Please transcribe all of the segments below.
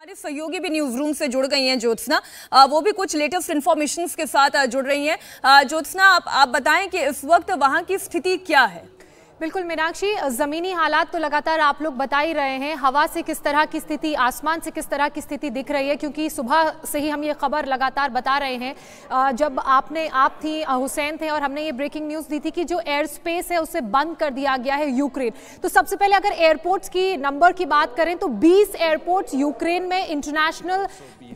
हमारे सहयोगी भी न्यूज रूम से जुड़ गई हैं ज्योत्सना, वो भी कुछ लेटेस्ट इंफॉर्मेशन के साथ जुड़ रही हैं। ज्योत्सना, आप बताएं कि इस वक्त वहां की स्थिति क्या है? बिल्कुल मीनाक्षी, ज़मीनी हालात तो लगातार आप लोग बता ही रहे हैं। हवा से किस तरह की स्थिति, आसमान से किस तरह की स्थिति दिख रही है, क्योंकि सुबह से ही हम ये खबर लगातार बता रहे हैं। जब आप थी, हुसैन थे, और हमने ये ब्रेकिंग न्यूज़ दी थी कि जो एयर स्पेस है उसे बंद कर दिया गया है यूक्रेन। तो सबसे पहले अगर एयरपोर्ट्स की नंबर की बात करें तो 20 एयरपोर्ट्स यूक्रेन में इंटरनेशनल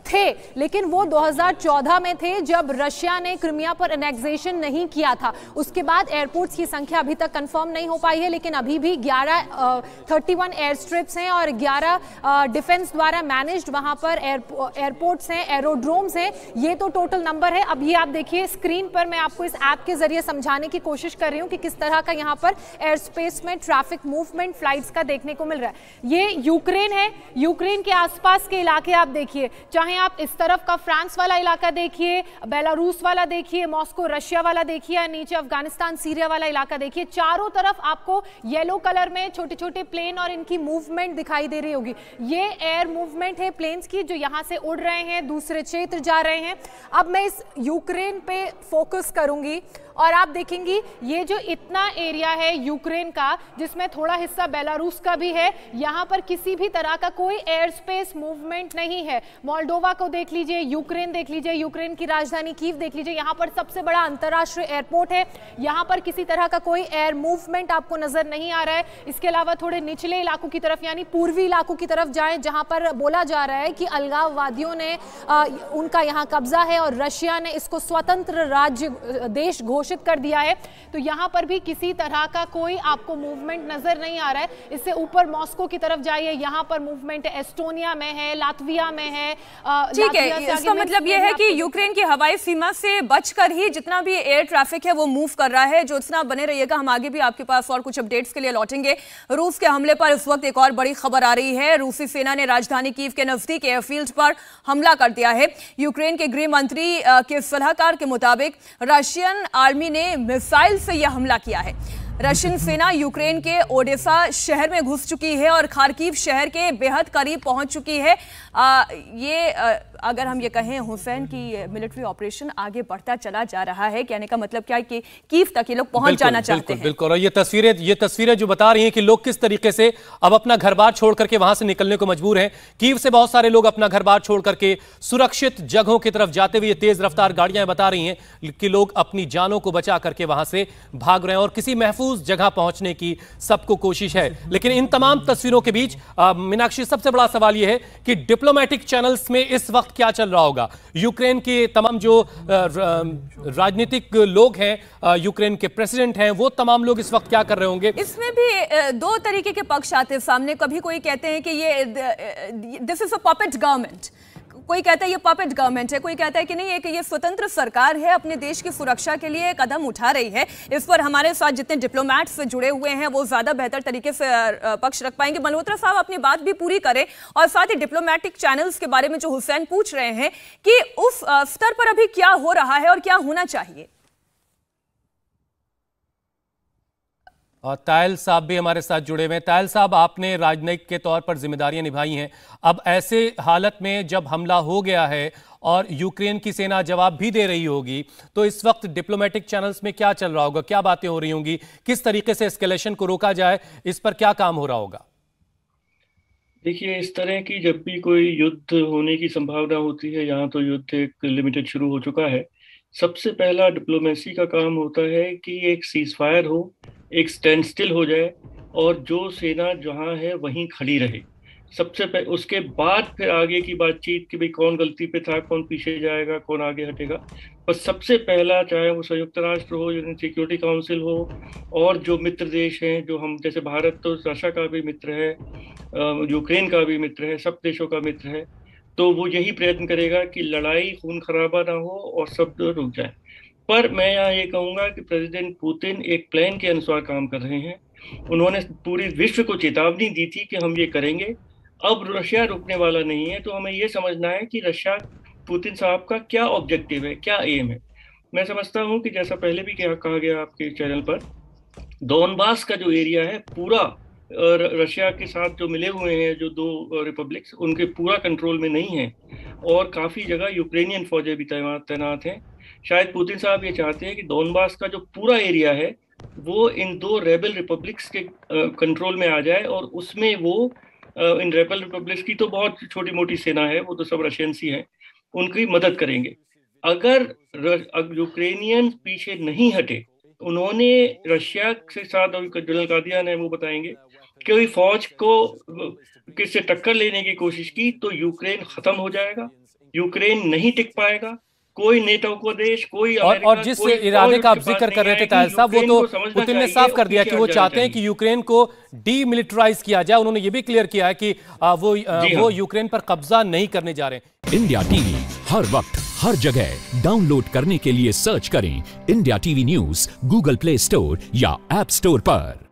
थे, लेकिन वो 2014 में थे जब रशिया ने क्रिमिया पर एनेक्सेशन नहीं किया था। उसके बाद एयरपोर्ट्स की संख्या अभी तक कंफर्म नहीं हो पाई है, लेकिन अभी भी 31 एयर स्ट्रिप्स हैं और 11 डिफेंस द्वारा मैनेज्ड वहां पर एयरपोर्ट्स हैं, एरोड्रोम्स हैं। ये तो टोटल नंबर है। अब ये आप देखिए स्क्रीन पर, मैं आपको इस ऐप के जरिए समझाने की कोशिश कर रही हूं कि किस तरह का यहां पर एयर स्पेस में ट्रैफिक मूवमेंट फ्लाइट्स का देखने को मिल रहा है। ये यूक्रेन है, यूक्रेन के आसपास के इलाके आप देखिए, चाहे आप इस तरफ का फ्रांस वाला इलाका देखिए, बेलारूस वाला देखिए, मॉस्को रशिया वाला देखिए, नीचे अफगानिस्तान सीरिया वाला इलाका देखिए, चारों तरफ आपको येलो कलर में छोटे छोटे प्लेन और इनकी मूवमेंट दिखाई दे रही होगी। ये एयर मूवमेंट है प्लेन्स की, जो यहां से उड़ रहे हैं, दूसरे क्षेत्र जा रहे हैं। अब मैं इस यूक्रेन पे फोकस करूंगी और आप देखेंगी ये जो इतना एरिया है यूक्रेन का, जिसमें थोड़ा हिस्सा बेलारूस का भी है, यहां पर किसी भी तरह का कोई एयर स्पेस मूवमेंट नहीं है। मोल्डोवा को देख लीजिए, यूक्रेन देख लीजिए, यूक्रेन की राजधानी कीव देख लीजिए, यहां पर सबसे बड़ा अंतर्राष्ट्रीय एयरपोर्ट है, यहां पर किसी तरह का कोई एयर मूवमेंट आपको नजर नहीं आ रहा है। इसके अलावा थोड़े निचले इलाकों की तरफ, यानी पूर्वी इलाकों की तरफ जाएं, जहां पर बोला जा रहा है कि अलगाववादियों ने उनका यहां कब्जा है और रशिया ने इसको स्वतंत्र राज्य देश घोषित कर दिया है, तो यहां पर भी किसी तरह का कोई आपको मूवमेंट नजर नहीं आ रहा है। इससे ऊपर मॉस्को की तरफ जाइए, यहां पर मूवमेंट एस्टोनिया में है, लातविया में है। ठीक है, इसका मतलब यह है कि यूक्रेन की हवाई सीमा से बचकर ही जितना भी एयर ट्रैफिक है वो मूव कर रहा है। ज्योत्सना, बने रहिएगा, हम आगे भी आपके पास और कुछ अपडेट्स के लिए लौटेंगे। रूस के हमले पर इस वक्त एक और बड़ी खबर आ रही है। रूसी सेना ने राजधानी कीव के नजदीक एयरफील्ड पर हमला कर दिया है। यूक्रेन के गृह मंत्री के सलाहकार के मुताबिक रशियन आर्मी ने मिसाइल से यह हमला किया है। रशियन सेना यूक्रेन के ओडेसा शहर में घुस चुकी है और खार्किव शहर के बेहद करीब पहुंच चुकी है। अगर हम ये कहें, हुसैन की मिलिट्री ऑपरेशन आगे बढ़ता चला जा रहा है। कहने का मतलब क्या है कि कीव तक ये लोग पहुंच जाना चाहते हैं। बिल्कुल। और ये तस्वीरें जो बता रही हैं कि लोग किस तरीके से अब अपना घर बार छोड़ करके वहां से निकलने को मजबूर हैं। कीव से बहुत सारे लोग अपना घर बार छोड़ करके सुरक्षित जगहों की तरफ जाते हुए, तेज रफ्तार गाड़ियां बता रही हैं कि लोग अपनी जानों को बचा करके वहां से भाग रहे हैं और किसी महफूज जगह पहुंचने की सबको कोशिश है। लेकिन इन तमाम तस्वीरों के बीच मीनाक्षी, सबसे बड़ा सवाल यह है कि डिप्लोमेटिक चैनल्स में इस वक्त क्या चल रहा होगा। यूक्रेन के तमाम जो राजनीतिक लोग हैं, यूक्रेन के प्रेसिडेंट हैं, वो तमाम लोग इस वक्त क्या कर रहे होंगे? इसमें भी दो तरीके के पक्ष आते हैं सामने। कभी कोई कहते हैं कि ये this is a puppet government, कोई कहता है ये पपेट गवर्नमेंट है, कोई कहता है कि नहीं, ये स्वतंत्र सरकार है, अपने देश की सुरक्षा के लिए कदम उठा रही है। इस पर हमारे साथ जितने डिप्लोमैट्स जुड़े हुए हैं वो ज्यादा बेहतर तरीके से पक्ष रख पाएंगे। मल्होत्रा साहब, अपनी बात भी पूरी करें और साथ ही डिप्लोमैटिक चैनल्स के बारे में जो हुसैन पूछ रहे हैं कि उस स्तर पर अभी क्या हो रहा है और क्या होना चाहिए। और तायल साहब भी हमारे साथ जुड़े हुए हैं। तायल साहब, आपने राजनयिक के तौर पर जिम्मेदारियां निभाई हैं। अब ऐसे हालत में जब हमला हो गया है और यूक्रेन की सेना जवाब भी दे रही होगी, तो इस वक्त डिप्लोमेटिक चैनल्स में क्या चल रहा होगा, क्या बातें हो रही होंगी, किस तरीके से एस्केलेशन को रोका जाए, इस पर क्या काम हो रहा होगा? देखिए, इस तरह की जब भी कोई युद्ध होने की संभावना होती है, यहाँ तो युद्ध एक लिमिटेड शुरू हो चुका है, सबसे पहला डिप्लोमेसी का काम होता है कि एक सीज फायर हो, एक स्टैंड स्टिल हो जाए और जो सेना जहाँ है वहीं खड़ी रहे। उसके बाद फिर आगे की बातचीत कि भाई कौन गलती पे था, कौन पीछे जाएगा, कौन आगे हटेगा। पर सबसे पहला, चाहे वो संयुक्त राष्ट्र हो, यूएन सिक्योरिटी काउंसिल हो, और जो मित्र देश हैं, जो हम जैसे भारत तो रशिया का भी मित्र है, यूक्रेन का भी मित्र है, सब देशों का मित्र है, तो वो यही प्रयत्न करेगा कि लड़ाई खून खराबा ना हो और सब रुक जाए। पर मैं यहाँ ये कहूँगा कि प्रेसिडेंट पुतिन एक प्लान के अनुसार काम कर रहे हैं। उन्होंने पूरे विश्व को चेतावनी दी थी कि हम ये करेंगे। अब रशिया रुकने वाला नहीं है, तो हमें ये समझना है कि रशिया, पुतिन साहब का क्या ऑब्जेक्टिव है, क्या एम है। मैं समझता हूँ कि जैसा पहले भी कहा गया आपके चैनल पर, डोनबास का जो एरिया है पूरा रशिया के साथ जो मिले हुए हैं जो दो रिपब्लिक्स, उनके पूरा कंट्रोल में नहीं है और काफ़ी जगह यूक्रेनियन फौजें भी तैनात हैं। शायद पुतिन साहब ये चाहते हैं कि डोनबास का जो पूरा एरिया है वो इन दो रेबल रिपब्लिक्स के कंट्रोल में आ जाए और उसमें वो इन रेबल रिपब्लिक्स की तो बहुत छोटी मोटी सेना है, वो तो सब रशियंस ही हैं, उनकी मदद करेंगे। अगर यूक्रेनियन पीछे नहीं हटे, उन्होंने रशिया के साथ, अभी जनरल कादियान है वो बताएंगे, कोई फौज को किससे टक्कर लेने की कोशिश की तो यूक्रेन खत्म हो जाएगा, यूक्रेन नहीं टिक पाएगा। कोई नेटो को देश, कोई और जिस इरादे का आप जिक्र कर रहे थे ताहिर साहब, वो तो पुतिन ने साफ कर दिया कि वो चाहते हैं कि यूक्रेन को डीमिलिटराइज किया जाए। उन्होंने ये भी क्लियर किया है कि वो यूक्रेन पर कब्जा नहीं करने जा रहे। इंडिया टीवी हर वक्त हर जगह डाउनलोड करने के लिए सर्च करें India TV news Google play store या ऐप स्टोर पर।